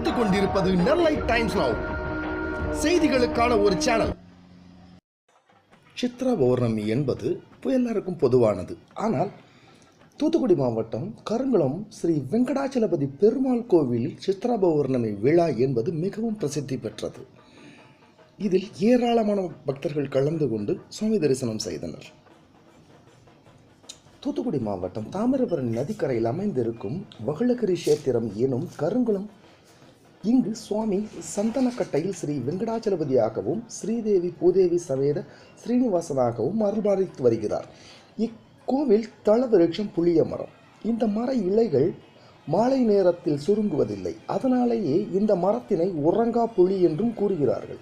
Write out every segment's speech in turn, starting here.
பார்த்து கொண்டிருப்பது நெல்லை times now, செய்திகளுக்கான ஒரு சேனல். சித்ரா பௌர்ணமி என்பது எல்லாருக்கும் பொதுவானது. ஆனால் தூத்துக்குடி மாவட்டம் கருங்குளம் ஸ்ரீ வெங்கடாச்சலபதி பெருமாள் கோவிலில் சித்ரா பௌர்ணமி விழா என்பது மிகவும் பிரசித்தி பெற்றது. இதில் ஏராளமான பக்தர்கள் கலந்து கொண்டு சுவாமி தரிசனம் செய்தனர். தூத்துக்குடி மாவட்டம் தாமிரபரணி நதிக்கரையில் அமைந்திருக்கும் வகுளகிரி கஷேத்திரம் எனும் கருங்குளம், இங்கு சுவாமி சந்தனக்கட்டையில் ஸ்ரீ வெங்கடாச்சலபதியாகவும் ஸ்ரீதேவி பூதேவி சமேத ஸ்ரீனிவாசனாகவும் அருள்பாலித்து வருகிறார். இக்கோவில் தல விருட்சம் புளிய மரம். இந்த மர இலைகள் மாலை நேரத்தில் சுருங்குவதில்லை. அதனாலேயே இந்த மரத்தினை உறங்கா புலி என்றும் கூறுகிறார்கள்.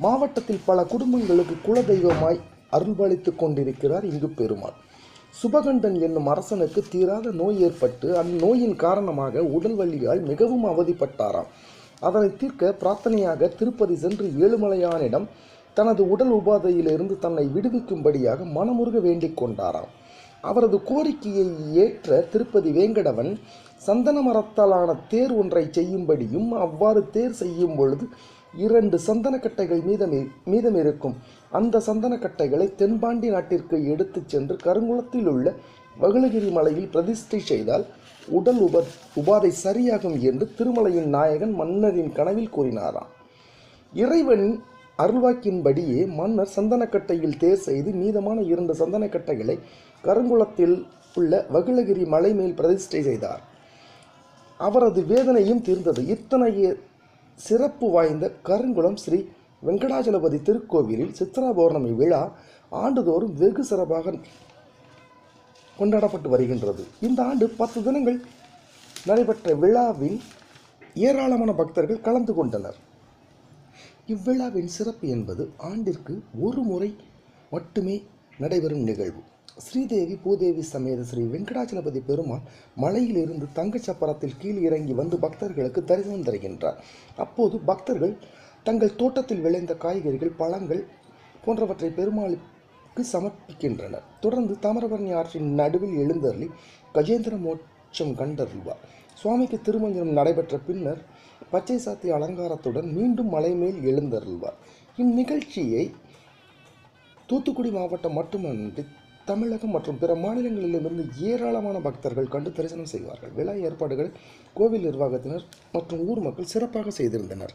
மாவட்டத்தில் பல குடும்பங்களுக்கு குலதெய்வமாய் அருள்பாலித்து கொண்டிருக்கிறார் இங்கு பெருமாள். சுபகண்டன் என்னும் அரசனுக்கு தீராத நோய் ஏற்பட்டு அந்நோயின் காரணமாக உடல் வலியால் மிகவும் அவதிப்பட்டாராம். அதனை தீர்க்க பிரார்த்தனையாக திருப்பதி சென்று ஏழுமலையானிடம் தனது உடல் உபாதையிலிருந்து தன்னை விடுவிக்கும்படியாக மனமுருக வேண்டிக் கொண்டாராம். அவரது கோரிக்கையை ஏற்ற திருப்பதி வேங்கடவன் சந்தன மரத்தாலான தேர் ஒன்றை செய்யும்படியும், அவ்வாறு தேர் செய்யும் பொழுது 2 சந்தனக்கட்டைகள் மீதமிருக்கும். அந்த சந்தனக்கட்டைகளை தென்பாண்டி நாட்டிற்கு எடுத்து சென்று கருங்குளத்தில் உள்ள வகுளகிரி மலையில் பிரதிஷ்டை செய்தால் உடல் உபாதை சரியாகும் என்று திருமலையின் நாயகன் மன்னரின் கனவில் கூறினாராம். இறைவனின் அருள்வாக்கின்படியே மன்னர் சந்தனக்கட்டையில் தேர் செய்து மீதமான 2 சந்தனக்கட்டைகளை கருங்குளத்தில் உள்ள வகுளகிரி மலை மேல் பிரதிஷ்டை செய்தார். அவரது வேதனையும் தீர்ந்தது. இத்தனைய சிறப்பு வாய்ந்த கருங்குளம் ஸ்ரீ வெங்கடாச்சலபதி திருக்கோவிலில் சித்ரா பௌர்ணமி விழா ஆண்டுதோறும் வெகு சிறப்பாக கொண்டாடப்பட்டு வருகின்றது. இந்த ஆண்டு 10 தினங்கள் நடைபெற்ற விழாவில் ஏராளமான பக்தர்கள் கலந்து கொண்டனர். இவ்விழாவின் சிறப்பு என்பது ஆண்டிற்கு ஒரு முறை மட்டுமே நடைபெறும் நிகழ்வு. ஸ்ரீதேவி பூதேவி சமேத ஸ்ரீ வெங்கடாச்சலபதி பெருமாள் மலையிலிருந்து தங்கச்சப்பரத்தில் கீழ் இறங்கி வந்து பக்தர்களுக்கு தரிசனம் தருகின்றார். அப்போது பக்தர்கள் தங்கள் தோட்டத்தில் விளைந்த காய்கறிகள், பழங்கள் போன்றவற்றை பெருமாளுக்கு சமர்ப்பிக்கின்றனர். தொடர்ந்து தாமிரபரணி ஆற்றின் நடுவில் எழுந்தருளி கஜேந்திர மோட்சம் கண்டருள்வார். சுவாமிக்கு திருமஞ்சனம் நடைபெற்ற பின்னர் பச்சை சாத்தி அலங்காரத்துடன் மீண்டும் மலை மேல் எழுந்தருள்வார். இந்நிகழ்ச்சியை தூத்துக்குடி மாவட்டம் மட்டுமன்றி தமிழகம் மற்றும் பிற மாநிலங்களிலிருந்து ஏராளமான பக்தர்கள் கண்டு தரிசனம் செய்வார்கள். விழா ஏற்பாடுகளை கோவில் நிர்வாகத்தினர் மற்றும் ஊர் மக்கள் சிறப்பாக செய்திருந்தனர்.